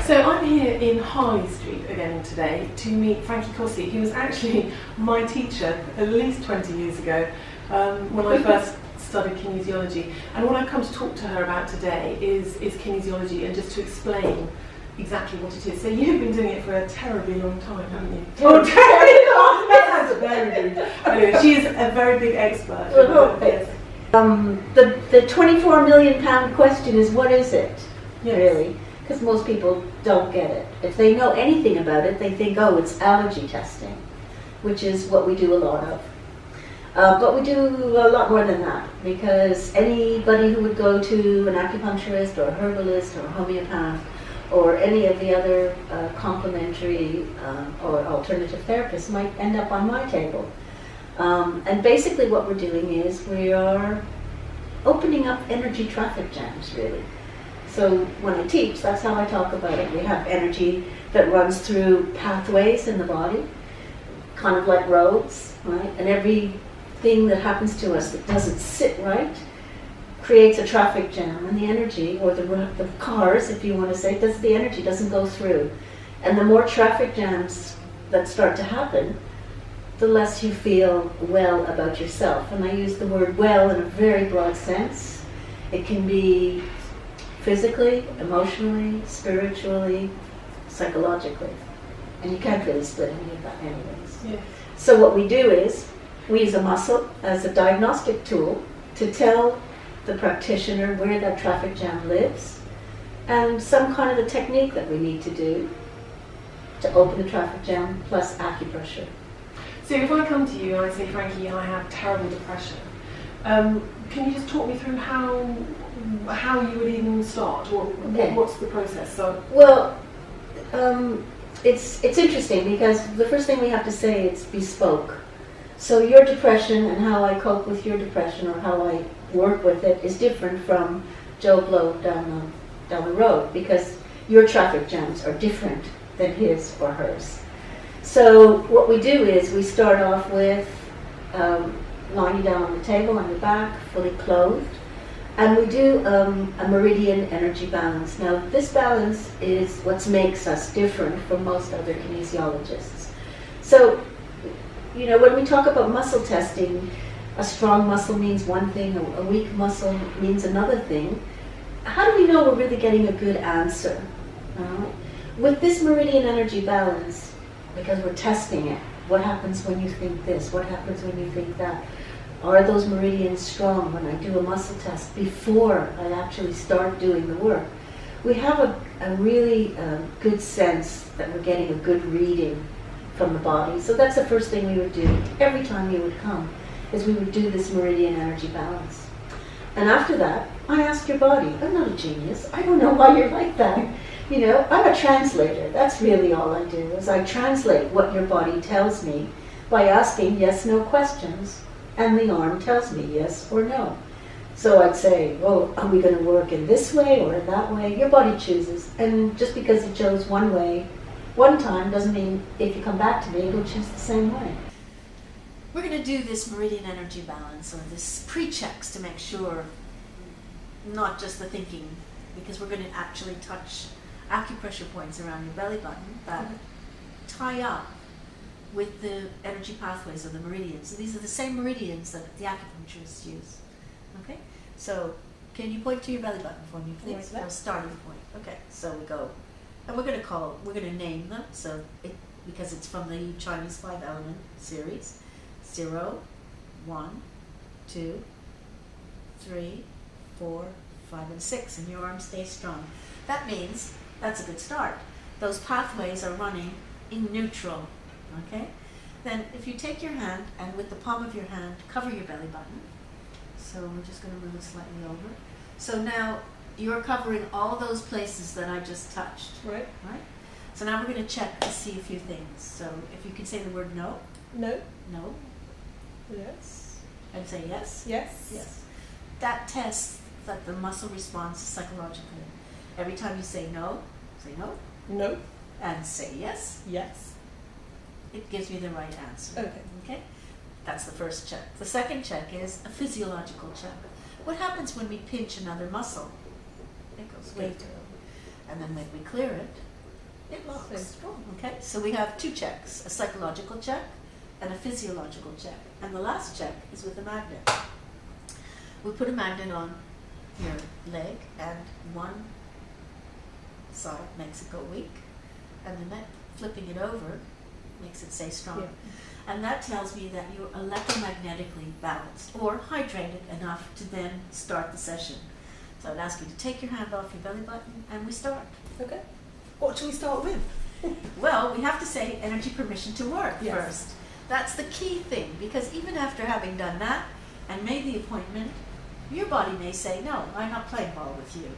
So I'm here in Harley Street again today to meet Franky Kossy, who was actually my teacher at least 20 years ago when I first studied kinesiology. And what I've come to talk to her about today is kinesiology, and just to explain exactly what it is. So you've been doing it for a terribly long time, haven't you? Oh, terribly long! That's very rude. Anyway, she is a very big expert. Yes. The 24 million pound question is, what is it, Yes. really? Because most people don't get it. If they know anything about it, they think, oh, it's allergy testing, which is what we do a lot of. But we do a lot more than that, because anybody who would go to an acupuncturist or a herbalist or a homeopath or any of the other complementary or alternative therapists might end up on my table. And basically what we're doing is we are opening up energy traffic jams, really. So when I teach, that's how I talk about it. We have energy that runs through pathways in the body, kind of like roads, right? And everything that happens to us that doesn't sit right creates a traffic jam, and the energy, or the cars, if you want to say, the energy doesn't go through. And the more traffic jams that start to happen, the less you feel well about yourself. And I use the word well in a very broad sense. It can be physically, emotionally, spiritually, psychologically. And you can't really split any of that anyways. Yeah. So what we do is, we use a muscle as a diagnostic tool to tell the practitioner where that traffic jam lives, and some kind of a technique that we need to do to open the traffic jam, plus acupressure. So if I come to you and I say, Franky, I have terrible depression, can you just talk me through how you would even start, or what's the process? So, well, it's interesting, because the first thing we have to say, it's bespoke. So your depression and how I cope with your depression, or how I work with it, is different from Joe Blow down the road, because your traffic jams are different than his or hers. So what we do is we start off with lying down on the table on your back, fully clothed, and we do a meridian energy balance. Now this balance is what makes us different from most other kinesiologists. So, you know, when we talk about muscle testing, a strong muscle means one thing, a weak muscle means another thing. How do we know we're really getting a good answer? With this meridian energy balance, because we're testing it, what happens when you think this? What happens when you think that? Are those meridians strong when I do a muscle test before I actually start doing the work? We have a really good sense that we're getting a good reading from the body. So that's the first thing we would do every time you would come, is we would do this meridian energy balance. And after that, I ask your body. I'm not a genius. I don't know why you're like that. You know, I'm a translator. That's really all I do, is I translate what your body tells me by asking yes/no questions, and the arm tells me yes or no. So I'd say, well, are we going to work in this way or in that way? Your body chooses. And just because it chose one way one time doesn't mean if you come back to me, it'll choose the same way. We're going to do this meridian energy balance, or this pre-checks, to make sure, not just the thinking, because we're going to actually touch acupressure points around your belly button that tie up with the energy pathways of the meridians. So these are the same meridians that the acupuncturists use. Okay? So can you point to your belly button for me, please? Or starting point. Okay, so we go. And we're going to name them, because it's from the Chinese 5-element series. 0, 1, 2, 3, 4, 5, and 6, and your arm stays strong. That means that's a good start. Those pathways are running in neutral, okay? Then if you take your hand, and with the palm of your hand, cover your belly button. So we're just going to move it slightly over. So now you're covering all those places that I just touched. Right. So now we're going to check to see a few things. So if you can say the word no. No. No. Yes. And say yes. Yes. Yes. That tests that the muscle responds psychologically. Every time you say no, No. and say yes, Yes. it gives me the right answer. Okay. Okay? That's the first check. The second check is a physiological check. What happens when we pinch another muscle? It goes way down. And then when we clear it, It locks. Strong. Okay, so we have 2 checks, a psychological check and a physiological check. And the last check is with a magnet. We put a magnet on your leg, and one side makes it go weak, and the flipping it over makes it stay strong. Yeah. And that tells me that you're electromagnetically balanced or hydrated enough to then start the session. So I'd ask you to take your hand off your belly button, and we start. Okay. What should we start with? Well, we have to say energy permission to work first. That's the key thing, because even after having done that and made the appointment, your body may say, no, I'm not playing ball with you,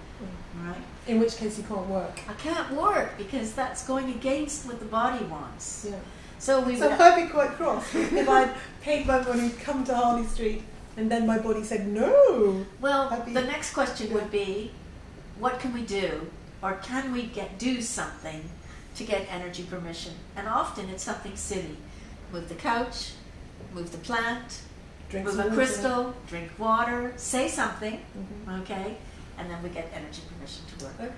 right? In which case you can't work. I can't work because that's going against what the body wants. Yeah. So I'd be quite cross if I'd paid my money, come to Harley Street, and then my body said no. Well, the next question would be, what can we do, or can we do something to get energy permission? And often it's something silly. Move the couch, move the plant, move a crystal, drink water, say something, okay, and then we get energy permission to work. Okay.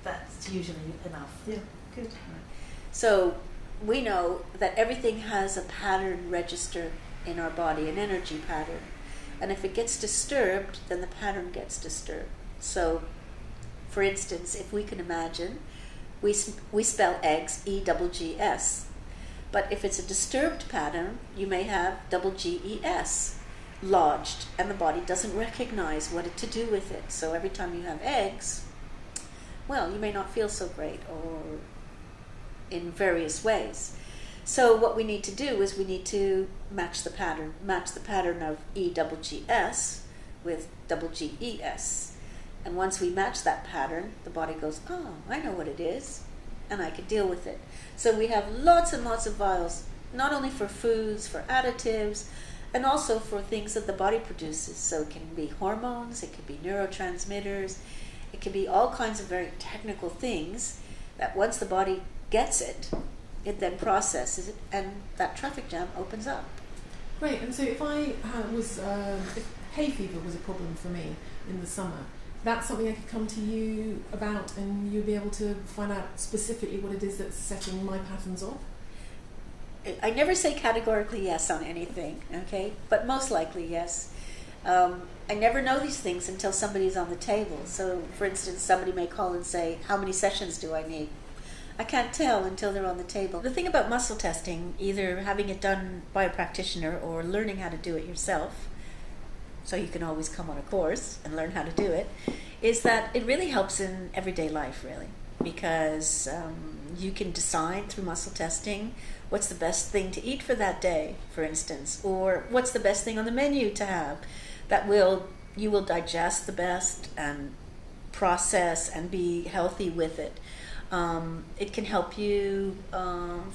That's usually enough. Yeah, good. So we know that everything has a pattern register in our body, an energy pattern. And if it gets disturbed, then the pattern gets disturbed. So, for instance, if we can imagine, we spell eggs, E-double-G-S. But if it's a disturbed pattern, you may have double G-E-S lodged, and the body doesn't recognize what to do with it. So every time you have eggs, well, you may not feel so great, or in various ways. So what we need to do is we need to match the pattern of E-double-G-S with double G-E-S. And once we match that pattern, the body goes, oh, I know what it is, and I can deal with it. So we have lots and lots of vials, not only for foods, for additives, and also for things that the body produces. So it can be hormones, it can be neurotransmitters, it can be all kinds of very technical things that once the body gets it, it then processes it, and that traffic jam opens up. Great. And so if if hay fever was a problem for me in the summer, that's something I could come to you about, and you'd be able to find out specifically what it is that's setting my patterns off? I never say categorically yes on anything, okay? But most likely yes. I never know these things until somebody's on the table. So, for instance, somebody may call and say, how many sessions do I need? I can't tell until they're on the table. The thing about muscle testing, either having it done by a practitioner or learning how to do it yourself, so you can always come on a course and learn how to do it, is that it really helps in everyday life, really. Because you can decide through muscle testing what's the best thing to eat for that day, for instance, or what's the best thing on the menu to have that you will digest the best and process and be healthy with it. It can help you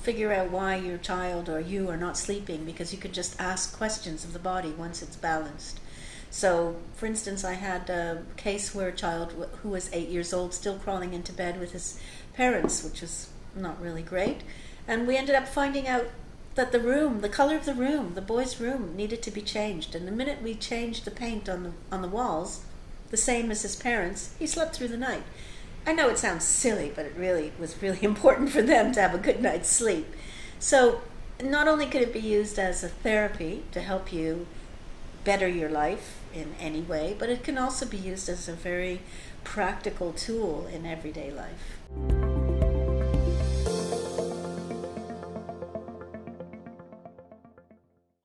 figure out why your child or you are not sleeping, because you can just ask questions of the body once it's balanced. So, for instance, I had a case where a child who was 8 years old still crawling into bed with his parents, which was not really great. And we ended up finding out that the color of the room, the boy's room, needed to be changed. And the minute we changed the paint on the walls, the same as his parents, he slept through the night. I know it sounds silly, but it was really important for them to have a good night's sleep. So not only could it be used as a therapy to help you better your life in any way, but it can also be used as a very practical tool in everyday life.